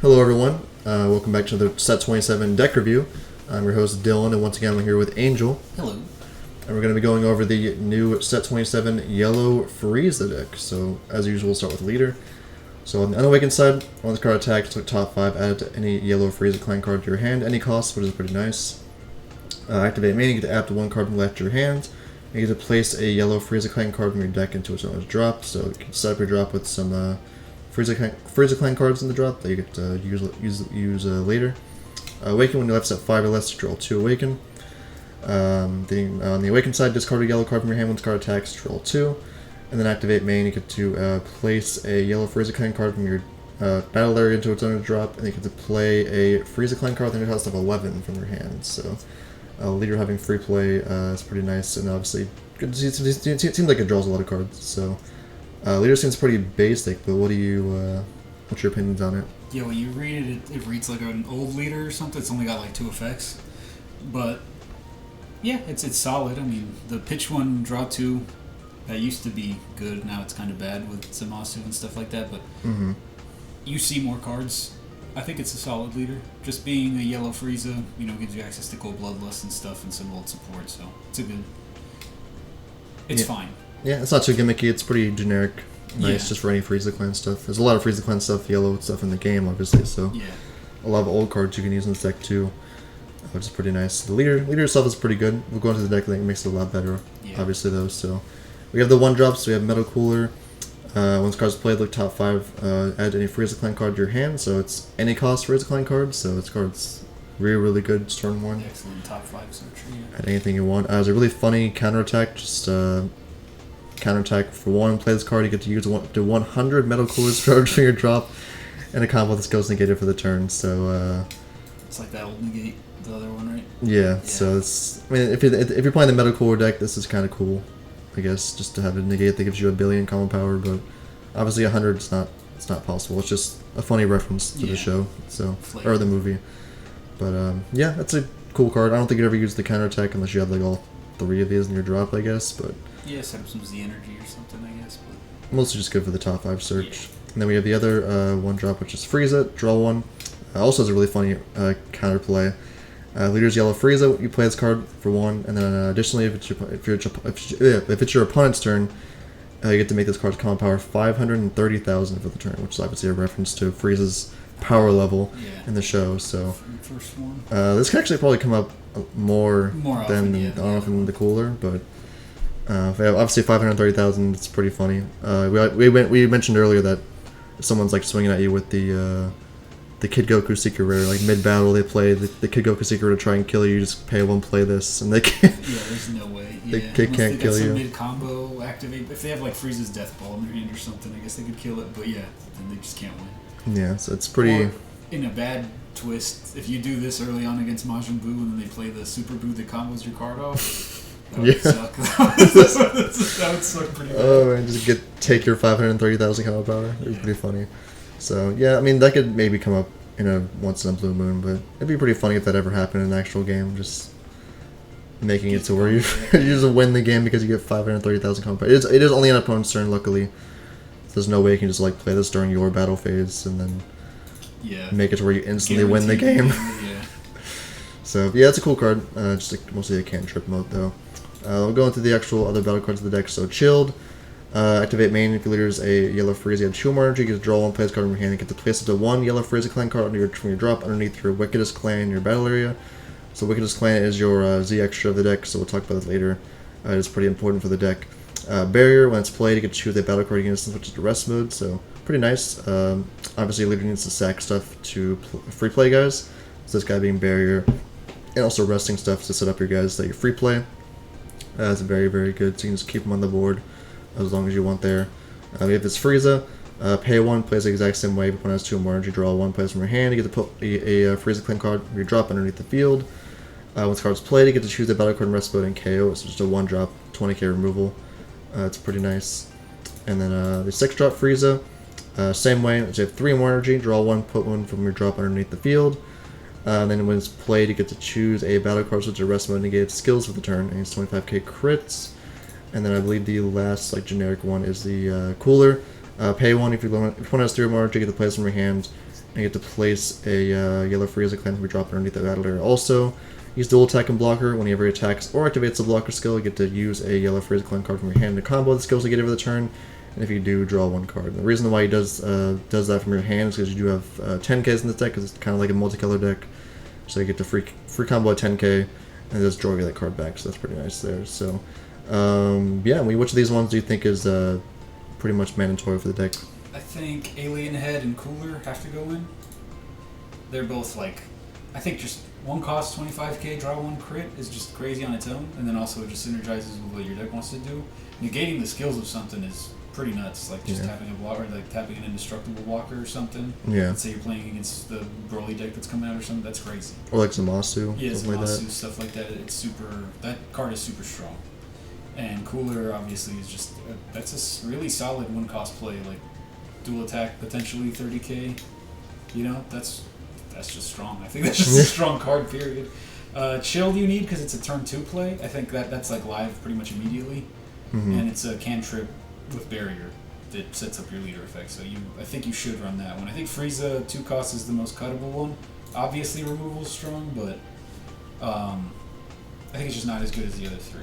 Hello everyone, welcome back to the Set 27 deck review. I'm your host Dylan, and once again I'm here with Angel. Hello. And we're going to be going over the new Set 27 Yellow Frieza deck. So as usual, we'll start with leader. So on the unawakened side, on this card attack, it's top 5, add to any yellow Frieza clan card to your hand, any cost, which is pretty nice. Activate main, you get to add to one card from the left to your hand. You get to place a yellow Frieza clan card from your deck into its owner's drop. So you can set up your drop with some Frieza clan cards in the drop that you get to use later. Awaken, when you left set 5 or less, draw 2 Awaken. On the Awaken side, discard a yellow card from your hand when this card attacks, draw 2. And then activate main, you get to place a yellow Frieza clan card from your battle area into its owner's drop, and you get to play a Frieza clan card that costs of 11 from your hand. So leader having free play is pretty nice, and obviously it seems like it draws a lot of cards. So leader seems pretty basic, but what's your opinions on it? Yeah, when you read it, it reads like an old leader or something. It's only got like 2 effects, but yeah, it's solid. I mean, the pitch 1, draw 2, that used to be good. Now it's kind of bad with Zamasu and stuff like that. But you see more cards. I think it's a solid leader. Just being a yellow Frieza, gives you access to Gold Bloodlust and stuff and some old support. So it's fine. Yeah, it's not too gimmicky. It's pretty generic. Nice, just for any Frieza clan stuff. There's a lot of Frieza clan stuff, yellow stuff in the game, obviously. So a lot of old cards you can use in this deck too, which is pretty nice. The leader itself is pretty good. We'll go into the deck. I think it makes it a lot better. Obviously though. So we have the 1-drops. We have Metal Cooler. Once cards played, look top 5. Add any Frieza clan card to your hand. So it's any cost Frieza clan card. So this card's really good. It's turn 1. Excellent top 5 search. Add anything you want. It's a really funny counterattack. Just counterattack for 1. Play this card. You get to use 100 Metal Coolers for your drop, and a combo that goes negated for the turn. So it's like that old negate, the other one, right? Yeah. So it's. I mean, if you're playing the Metal Cooler deck, this is kind of cool. I guess just to have a negate that gives you 1 billion combo power, but obviously 100 it's not possible. It's just a funny reference to the show, or the movie. But yeah, that's a cool card. I don't think you'd ever use the counterattack unless you have like all 3 of these in your drop, I guess. But yeah, set up some Z energy or something, I guess. But mostly just good for the top 5 search. And then we have the other 1-drop, which is Frieza. Draw 1. Also has a really funny counterplay. Leader's yellow Frieza. You play this card for 1, and then additionally, if it's your opponent's turn, you get to make this card's common power 530,000 for the turn, which is obviously a reference to Frieza's power level in the show. So first one. This can actually probably come up more often, than the cooler, but obviously 530,000. It's pretty funny. We mentioned earlier that if someone's like swinging at you with the Kid Goku Secret Rare, like mid-battle, they play the Kid Goku Secret Rare to try and kill you. You just pay 1, play this, and they can't. Yeah, there's no way. They can't kill you. Mid-combo activate. If they have like Frieza's Death Ball in their hand or something, I guess they could kill it, but then they just can't win. Yeah, so it's pretty... Or, in a bad twist, if you do this early on against Majin Buu and then they play the Super Buu that combos your card off, that would suck. That would suck pretty bad. Oh, and just take your 530,000 combo power. It would be pretty funny. So, yeah, I mean, that could maybe come up in a once-in-a-blue moon, but it'd be pretty funny if that ever happened in an actual game, just making it to where you just win the game because you get 530,000 combo power. It is only an opponent's turn, luckily. There's no way you can just, like, play this during your battle phase and then make it to where you instantly win the game. So, yeah, it's a cool card. Just mostly a cantrip mode, though. We'll go into the actual other battle cards of the deck. So, Chilled. Activate main. If your leader is a yellow Frieza, you have 2 more energy. You get to draw 1, play this card from your hand. You get to place up to 1 yellow Frieza clan card from your drop underneath your Wickedest clan in your battle area. So Wickedest clan is your Z extra of the deck, so we'll talk about this later. It is pretty important for the deck. Barrier, when it's played, you get to choose a battle card against switch to rest mode, so pretty nice. Obviously, your leader needs to sack stuff to free play guys. So this guy being Barrier, and also resting stuff to set up your guys that you free play. It's very good, so you can just keep them on the board as long as you want there. We have this Frieza. Pay 1, plays the exact same way. If your opponent has 2 more energy, draw 1, plays from your hand. You get to put a Frieza clan card from your drop underneath the field. Once the card is played, you get to choose a battle card in rest mode and KO. It's just a 1-drop, 20k removal. It's pretty nice. And then the 6-drop Frieza. Same way, you have 3 more energy, draw 1, put 1 from your drop underneath the field. And then when it's played, you get to choose a battle card switch to rest mode and negate skills for the turn. And it's 25k crits. And then I believe the last generic one is the Cooler. Pay 1 if your opponent has 3 or more, you get to place from your hand, and you get to place a yellow Frieza clan to be dropped underneath the battle area. Also, use dual attack and blocker. Whenever he attacks or activates the blocker skill, you get to use a yellow Frieza clan card from your hand to combo the skills you get over the turn. And if you do, draw 1 card. And the reason why he does that from your hand is because you do have 10Ks in this deck, because it's kind of like a multicolor deck. So you get to free combo at 10K, and just draw that card back. So that's pretty nice there. So yeah, which of these ones do you think is pretty much mandatory for the deck? I think Alien Head and Cooler have to go in. They're both like, I think just one cost 25k, draw 1 crit is just crazy on its own, and then also it just synergizes with what your deck wants to do. Negating the skills of something is pretty nuts, like just tapping a blocker, like tapping an indestructible blocker or something. Yeah. Let's say you're playing against the Broly deck that's coming out or something, that's crazy. Or like Zamasu. Yeah, Zamasu, like stuff like that. It's super. That card is super strong. And Cooler obviously is just that's a really solid 1 cost play, like dual attack, potentially 30k. You know, that's just strong. I think that's just a strong card. Period. Chilled you need because it's a turn 2 play. I think that's like live pretty much immediately, and it's a cantrip with barrier that sets up your leader effect. So I think you should run that one. I think Frieza 2 cost is the most cuttable one. Obviously removal is strong, but I think it's just not as good as the other 3.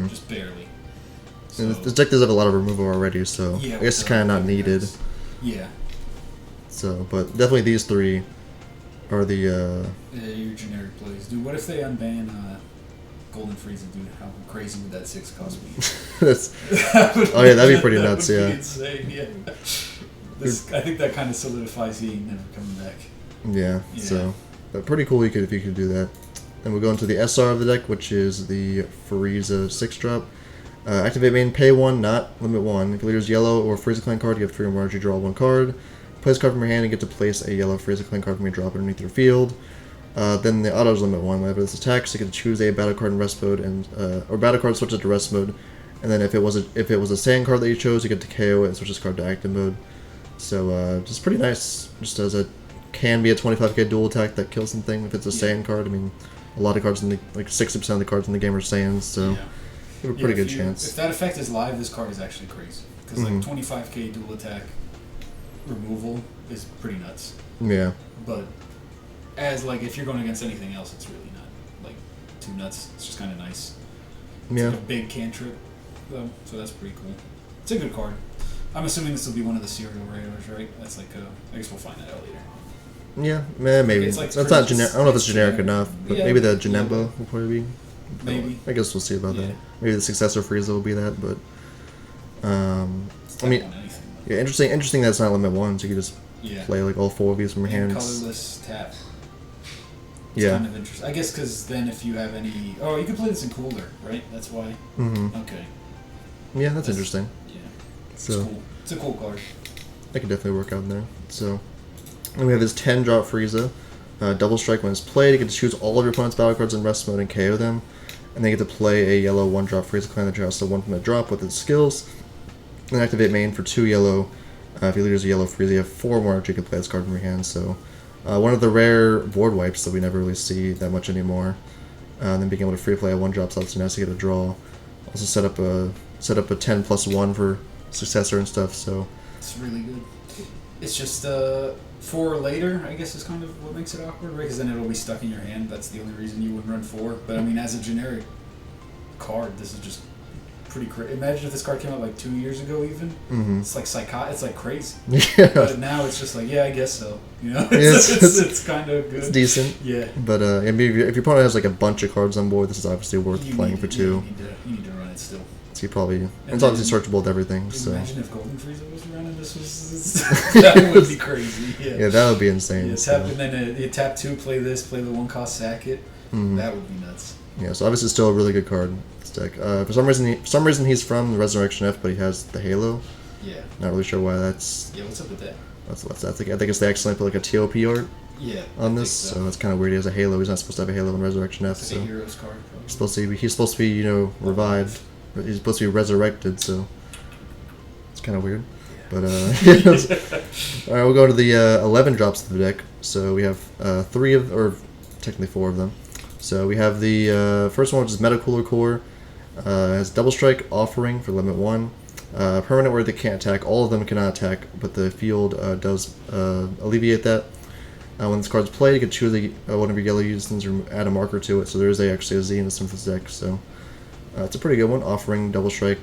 Just barely. So, this deck does have a lot of removal already, so I guess it's kind of not needed. Yeah. So, but definitely these 3 are the your generic plays. Dude, what if they unban Golden Frieza, dude? How crazy would that 6 cost be? Oh yeah, that'd be pretty nuts. That would be insane. Yeah. I think that kind of solidifies he ain't never coming back. Yeah. So, but pretty cool if you could do that. And we'll go into the SR of the deck, which is the Frieza 6-drop. Activate main, pay 1, not limit 1. If your leader's yellow or Frieza clan card, you have 3 or more, you draw 1 card. Place a card from your hand and get to place a yellow Frieza clan card from your drop underneath your field. Then the autos limit 1. Whenever this attacks, you get to choose a battle card in rest mode, and or battle card switches to rest mode. And then if it was a sand card that you chose, you get to KO it and switch this card to active mode. So just pretty nice. Just as can be a 25k dual attack that kills something if it's a sand card. I mean, a lot of cards in the 60% of the cards in the game are sands, so you have a pretty good chance. If that effect is live, this card is actually crazy because like 25k dual attack removal is pretty nuts. Yeah. But as like if you're going against anything else, it's really not like too nuts. It's just kind of nice. It's like a big cantrip though, so that's pretty cool. It's a good card. I'm assuming this will be one of the serial rares, right? That's like I guess we'll find that out later. Yeah, maybe. It's like that's not generic. I don't know if it's generic enough, but maybe the Janemba will probably be. Maybe. I guess we'll see about that. Maybe the successor Frieza will be that, but I mean, interesting that it's not limit 1, so you can just play like all 4 of these from your hands. Colorless tap. It's kind of interesting. I guess because then if you have any, you can play this in Cooler, right? That's why. Okay. Yeah, that's interesting. Yeah. So it's cool. It's a cool card. That could definitely work out in there. So. And we have this 10-drop Frieza. Double strike when it's played. You get to choose all of your opponent's battle cards in rest mode and KO them. And then you get to play a yellow 1-drop Frieza clan that draws 1 from the drop with its skills. Then activate main for 2 yellow. If your leader's a yellow Frieza, you have 4 more you can play this card from your hand. So one of the rare board wipes that we never really see that much anymore. And then being able to free play a 1-drop slots nice to get a draw. Also set up a 10+1 for successor and stuff. So it's really good. It's just for later, I guess, is kind of what makes it awkward, right? Because then it'll be stuck in your hand. That's the only reason you wouldn't run 4. But I mean, as a generic card, this is just pretty crazy. Imagine if this card came out like 2 years ago, even. It's like it's like crazy. Yeah. But now it's just like, I guess so. You know, it's kind of good. It's decent. Yeah. But I mean, if your opponent has like a bunch of cards on board, this is obviously worth playing for 2. You need to run it still. So you probably it's obviously searchable with everything. So imagine if Golden Frieza was running this that would be crazy. Yeah, that would be insane. Yeah, and then you tap 2, play this, play the 1 cost sack it. That would be nuts. Yeah, so obviously still a really good card. This deck. For some reason he's from the Resurrection F, but he has the Halo. Yeah. Not really sure why that's. Yeah, what's up with that? What's that? I think it's they accidentally put like a TOP art. Yeah. On this, so that's kind of weird. He has a Halo. He's not supposed to have a Halo in Resurrection F. It's like a Heroes card. Probably. He's supposed to be revived. He's supposed to be resurrected, so it's kind of weird. But all right, we'll go to the 11 drops of the deck. So we have 3 of, or technically 4 of them. So we have the first one, which is Meta Cooler Core. Has Double Strike Offering for limit 1. Permanent where they can't attack. All of them cannot attack, but the field does alleviate that. When this card's played, you can choose one of your yellow units or add a marker to it. So there is actually a Z in the Synthesis deck. So it's a pretty good one. Offering Double Strike,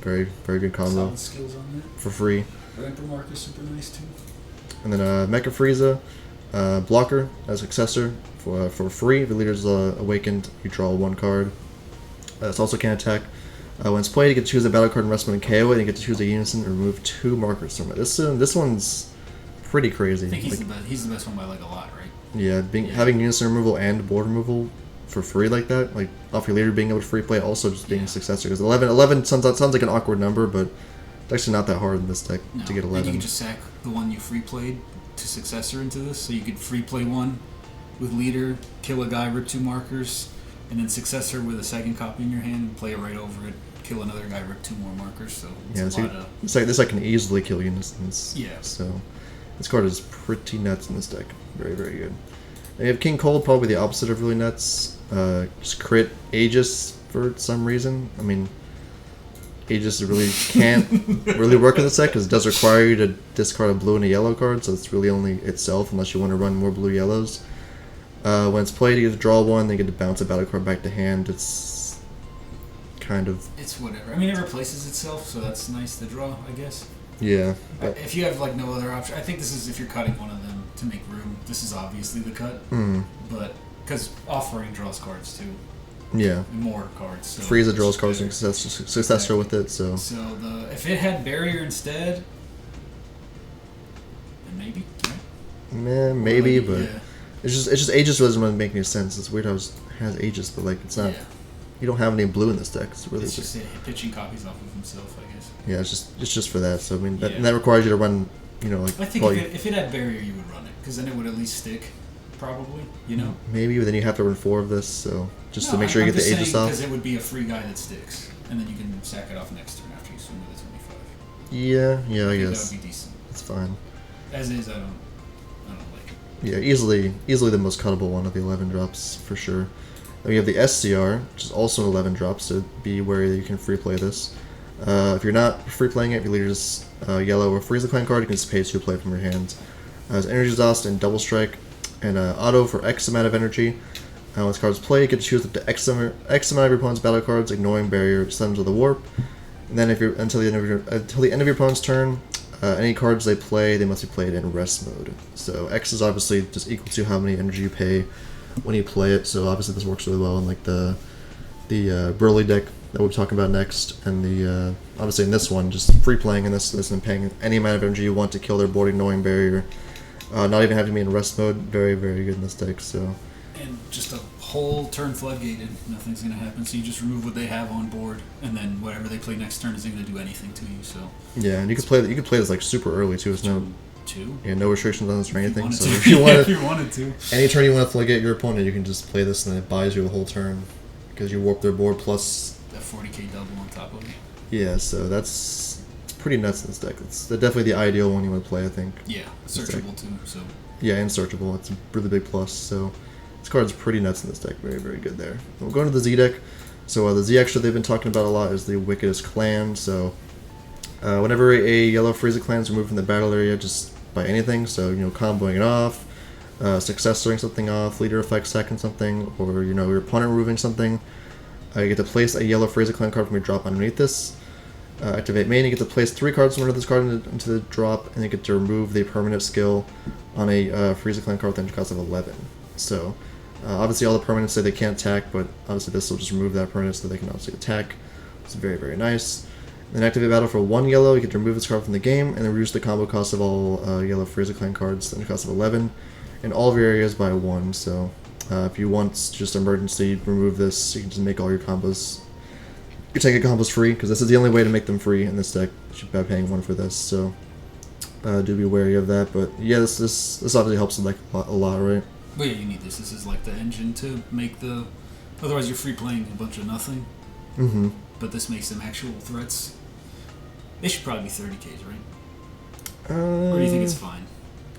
very very good combo. Solid skills on that. For free. Ramper marker super nice too. And then Mecha Frieza, blocker as successor for free. If the leader is awakened, you draw one card. This also can attack. When it's played, you get to choose a battle card in rest mode and KO it, and you get to choose a unison and remove 2 markers from it. This one's pretty crazy. I think he's the best one by like a lot, right? Yeah, having unison removal and board removal for free like that, like off your leader being able to free play, also just being a successor. Because 11 sounds like an awkward number, but it's actually not that hard in this deck to get 11. And you can just sack the one you free played to successor into this, so you could free play one with leader, kill a guy, rip 2 markers, and then successor with a second copy in your hand and play it right over it, kill another guy, rip 2 more markers. So it's a lot of... this can easily kill unisons. Yeah. So this card is pretty nuts in this deck. Very very good. And you have King Cold, probably the opposite of really nuts. Just crit Aegis for some reason. I mean, Aegis really can't really work in this deck because it does require you to discard a blue and a yellow card, so it's really only itself unless you want to run more blue yellows. When it's played, you get to draw one, then you get to bounce a battle card back to hand. It's kind of... It's whatever. I mean, it replaces itself, so that's nice to draw, I guess. Yeah. If you have like no other option, I think this is if you're cutting one of them to make room. This is obviously the cut, but because offering draws cards too. Yeah. More cards. So Frieza draws cards and successor with it, so. So if it had barrier instead, then maybe. Right? Maybe, like, but it's just Aegis doesn't really make any sense. It's weird how it has Aegis, but like it's not. Yeah. You don't have any blue in this deck. It's really just pitching copies off of himself, I guess. Yeah, it's just for that. So I mean, that requires you to run. Like I think if it had barrier, you would run it because then it would at least stick, probably. Maybe, but then you have to run 4 of this, so to make sure you get the Aegis off. Because it would be a free guy that sticks, and then you can sack it off next turn after you swing with a 25. Yeah, I guess that would be decent. It's fine. As is, I don't like it. Yeah, easily the most cuttable one of the 11 drops for sure. Then we have the SCR, which is also an 11 drop, so be wary that you can free play this. If you're not free playing it, if your leader's yellow or Frieza clan card, you can just pay 2 play from your hand. It's Energy Exhaust and Double Strike, and auto for X amount of energy. When this card is played, you get to choose up to X amount of your opponent's battle cards, ignoring barrier, send them to the warp. And then until the end of your opponent's turn, any cards they play, they must be played in rest mode. So X is obviously just equal to how many energy you pay when you play it. So obviously this works really well in like the Broly deck that we'll be talking about next, and the obviously in this one, just free playing in this and paying any amount of energy you want to kill their board, ignoring barrier. Not even having to be in rest mode. Very very good in this deck. So. And just a whole turn floodgated, nothing's going to happen. So you just remove what they have on board, and then whatever they play next turn isn't going to do anything to you. So yeah, and you could play this like super early too. It's no no restrictions on this or anything. So if you wanted to, any turn you want to floodgate your opponent, you can just play this, and it buys you the whole turn because you warp their board plus that 40k double on top of it. Yeah, so it's pretty nuts in this deck. It's definitely the ideal one you want to play, I think. Yeah, searchable too. So yeah, and searchable. It's a really big plus. So. This card's pretty nuts in this deck. Very, very good there. We'll go into the Z deck. So the Z extra they've been talking about a lot is the Wickedest Clan. So whenever a yellow Frieza clan is removed from the battle area just by anything, so comboing it off, successoring something off, leader effect sacking something, or your opponent removing something, you get to place a yellow Frieza clan card from your drop underneath this. Activate main, you get to place 3 cards from under this card into the drop, and you get to remove the permanent skill on a Frieza clan card with an cost of 11. So obviously all the permanents say they can't attack, but obviously this will just remove that permanent so they can obviously attack. It's very, very nice. Then activate battle for 1 yellow, you get to remove this card from the game, and then reduce the combo cost of all yellow Frieza clan cards to the cost of 11, in all of your areas by 1. So if you want just emergency remove this, you can just make all your combos. Your Tenka combos free, because this is the only way to make them free in this deck, by paying 1 for this. So do be wary of that. But yeah, this obviously helps the deck a lot, right? Well, yeah, you need this. This is like the engine to make the... Otherwise, you're free playing a bunch of nothing. Mm-hmm. But this makes them actual threats. They should probably be 30Ks, right? Or do you think it's fine?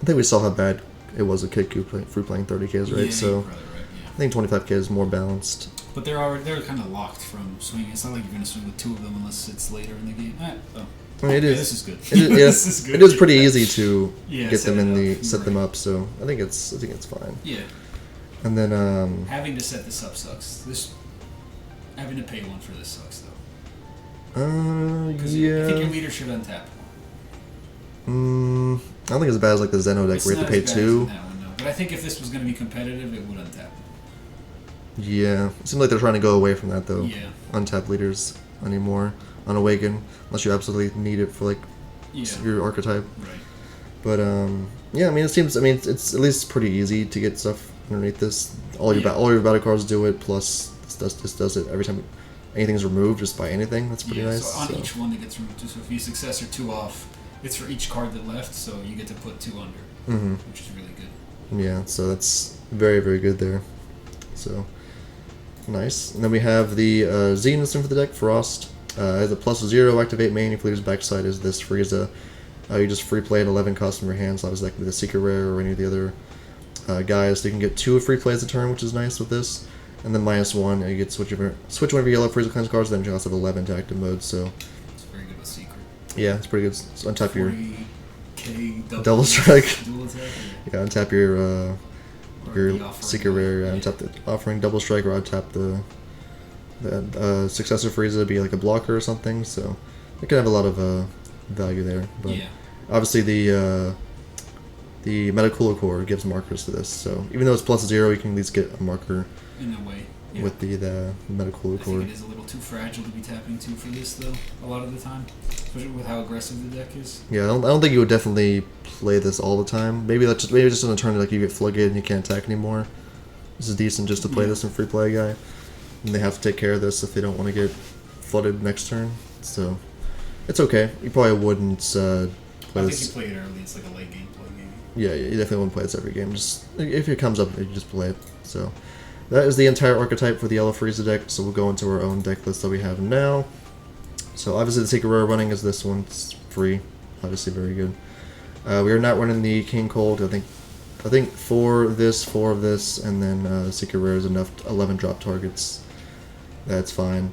I think we saw how bad it was at Kid free playing 30Ks, right? Yeah, so you're probably right, yeah. I think 25k is more balanced. But they're kind of locked from swinging. It's not like you're going to swing with 2 of them unless it's later in the game. I mean, it is. This is good. It is, yeah, this is good. It is pretty easy to get set them in it the up. set them up. So I think it's fine. Yeah. And then having to set this up sucks. Having to pay one for this sucks though. Yeah. I think your leader should untap. I don't think it's as bad as like the Zeno deck where you have to pay 2. That one, no. But I think if this was going to be competitive, it would untap. Yeah, it seems like they're trying to go away from that though. Yeah. Untap leaders anymore on Awaken, unless you absolutely need it for like your archetype. Right. But yeah, I mean, it's at least pretty easy to get stuff underneath this. All your battle cards do it. Plus, this does it every time anything's removed, just by anything. That's pretty nice. So on each one that gets removed, so if you success or 2 off, it's for each card that left. So you get to put 2 under, which is really good. Yeah, so that's very, very good there. So nice. And then we have the Z instant for the deck, Frost. Has a +0 activate main. If leader's backside is this Frieza. You just free play at 11 cost from your hands. So obviously that can be the Secret Rare or any of the other guys. So you can get 2 free plays a turn, which is nice with this. And then -1, you get switch one of your yellow Frieza cleanse cards, then you also have 11 to active mode. So it's very good with Secret. Yeah, it's pretty good. So untap your 40k double strike. Dual attack. Yeah, untap your the Secret Rare. Yeah, untap the offering double strike, or untap the successor Frieza be like a blocker or something. So it can have a lot of value there. But obviously the Metacooler Core gives markers to this. So even though it's +0, you can at least get a marker in a way. Yeah. With the Metacooler Core. I think it is a little too fragile to be tapping 2 for this, though, a lot of the time. Especially with how aggressive the deck is. Yeah, I don't think you would definitely play this all the time. Maybe just on a turn like you get floodgated and you can't attack anymore. This is decent just to play this in free play guy. And they have to take care of this if they don't want to get flooded next turn. So it's okay. You probably wouldn't play this. I think you play it early. It's like a late game play, maybe. Yeah, you definitely wouldn't play this every game. Just if it comes up, you just play it. So that is the entire archetype for the Yellow Frieza deck. So we'll go into our own deck list that we have now. So obviously the Secret Rare running is this one. It's free. Obviously very good. We are not running the King Cold. I think 4 of this, and then Secret Rare is enough 11 drop targets. That's fine.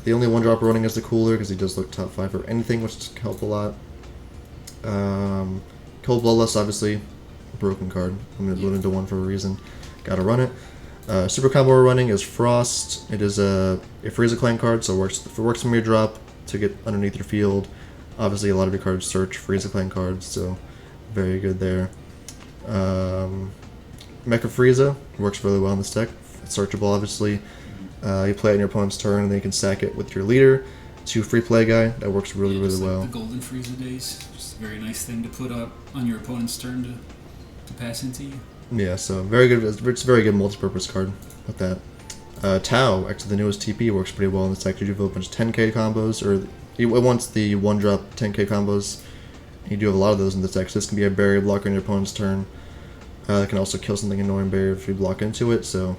The only 1 drop running is the Cooler because he does look top 5 for anything, which help a lot. Cold Bloodlust, obviously, broken card. I'm going to put it into 1 for a reason. Gotta run it. Super combo we're running is Frost. It is a Frieza clan card, so it works from your drop to get underneath your field. Obviously, a lot of your cards search Frieza clan cards, so very good there. Mecha Frieza works really well in this deck. It's searchable, obviously. You play it on your opponent's turn, and then you can stack it with your leader to free play guy. That works really, really like well. The Golden Frieza days, just a very nice thing to put up on your opponent's turn to pass into you. Yeah, so very good. It's a very good multi-purpose card with that. Tau, actually the newest TP, works pretty well in this deck. You do a bunch of 10k combos, or it wants the 1-drop 10k combos. You do have a lot of those in this deck. So this can be a barrier blocker on your opponent's turn. That can also kill something annoying barrier if you block into it. So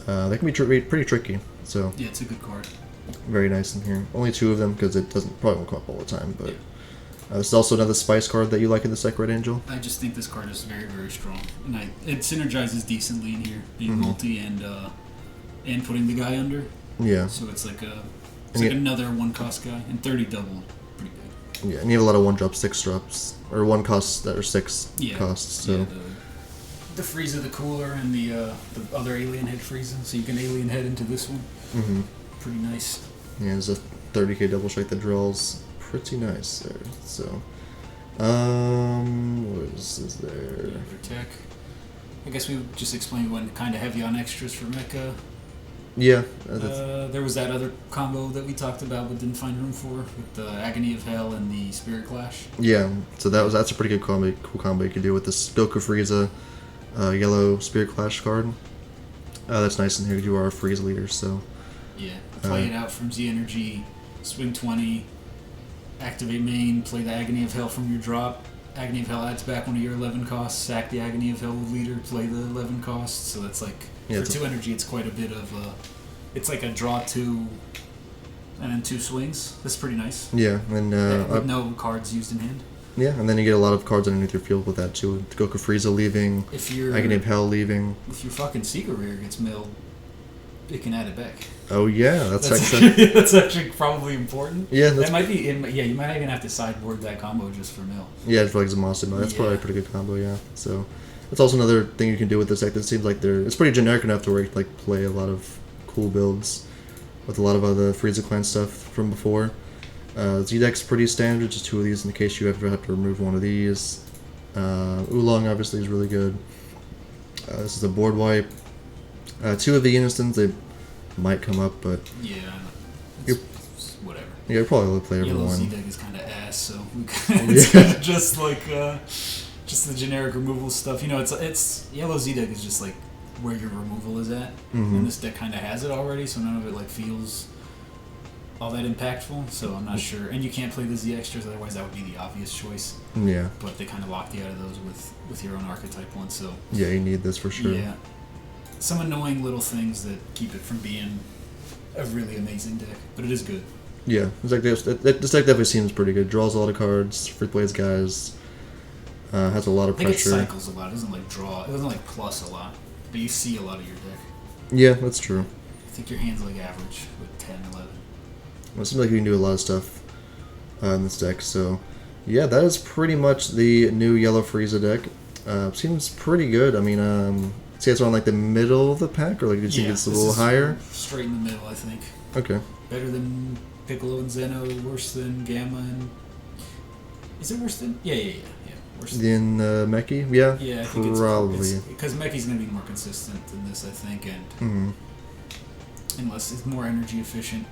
that can be pretty tricky. So yeah, it's a good card. Very nice in here. Only 2 of them because it probably won't come up all the time. But this is also another spice card that you like in this deck, Red Angel. I just think this card is very, very strong, and it synergizes decently in here, being multi and putting the guy under. Yeah. So it's like another 1-cost guy, and 30 double, pretty good. Yeah, and you have a lot of 1-drop 6 drops, or 1 cost that are 6 costs. So yeah, the Frieza, the Cooler, and the other alien head Frieza, so you can alien head into this one. Pretty nice. Yeah, there's a 30k double strike that draws pretty nice there. So, what is there? Tech. I guess we just explained we went kind of heavy on extras for Mecha. Yeah. There was that other combo that we talked about but didn't find room for with the Agony of Hell and the Spirit Clash. Yeah, so that's a pretty good cool combo you could do with this Goku Frieza yellow Spirit Clash card. That's nice in here. You are a Frieza leader, so. Yeah, play it out from Z Energy, swing 20, activate main, play the Agony of Hell from your drop. Agony of Hell adds back one of your 11 costs, sack the Agony of Hell with leader, play the 11 costs. So that's like, for 2 energy, it's quite a bit of, it's like a draw 2 and then 2 swings. That's pretty nice. Yeah, and with no cards used in hand. Yeah, and then you get a lot of cards underneath your field with that too. Goku Frieza leaving, If your Agony of Hell leaving. if your fucking secret rare gets milled, it can add it back. Oh yeah, that's That's actually probably important. Yeah, that might be. Yeah, you might even have to sideboard that combo just for mill. yeah, for like Zamasu. That's probably a pretty good combo. Yeah, so that's also another thing you can do with this deck. That seems like it's pretty generic enough to where you can, like, play a lot of cool builds with a lot of other Frieza Clan stuff from before. Z-Deck's pretty standard, just 2 of these in case you ever have to remove one of these. Oolong obviously is really good. This is a board wipe. 2 of the Unistons, they might come up, but yeah, it's whatever. Yeah, you'll probably play every Yellow one. Z-Deck is kind of ass, so it's kind of just like just the generic removal stuff. You know, it's Yellow Z-Deck is just like where your removal is at, and this deck kind of has it already, so none of it like feels all that impactful. So I'm not sure, and you can't play the Z extras, otherwise that would be the obvious choice. Yeah. But they kind of locked you out of those with your own archetype one. So yeah, you need this for sure. Yeah, some annoying little things that keep it from being a really amazing deck, but it is good. Yeah, this deck definitely seems pretty good. Draws a lot of cards, free plays guys. Has a lot of pressure. I think it cycles a lot. It doesn't like draw. It doesn't like plus a lot, but you see a lot of your deck. Yeah, that's true. I think your hand's like average with 10, 11. Well, it seems like you can do a lot of stuff in this deck. So, yeah, that is pretty much the new Yellow Frieza deck. Seems pretty good. I mean, see, it's on like the middle of the pack, or like you think it's a little higher. Straight in the middle, I think. Okay. Better than Piccolo and Zeno. Worse than Gamma and. Is it worse than? Yeah. Worse than Meki? Yeah. Yeah, I think probably. it's because Meki's gonna be more consistent than this, I think, and unless it's more energy efficient.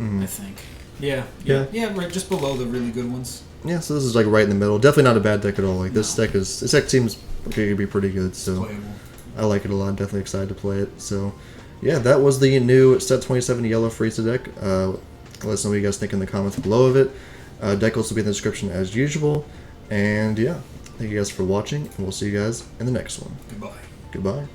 I think. Yeah, right, just below the really good ones. Yeah, so this is like right in the middle. Definitely not a bad deck at all. Like this deck seems like it could be pretty good. So playable. I like it a lot. I'm definitely excited to play it. So yeah, that was the new Set 27 Yellow Frieza deck. Let us know what you guys think in the comments below of it. Decklist will be in the description as usual. And yeah, thank you guys for watching, and we'll see you guys in the next one. Goodbye. Goodbye.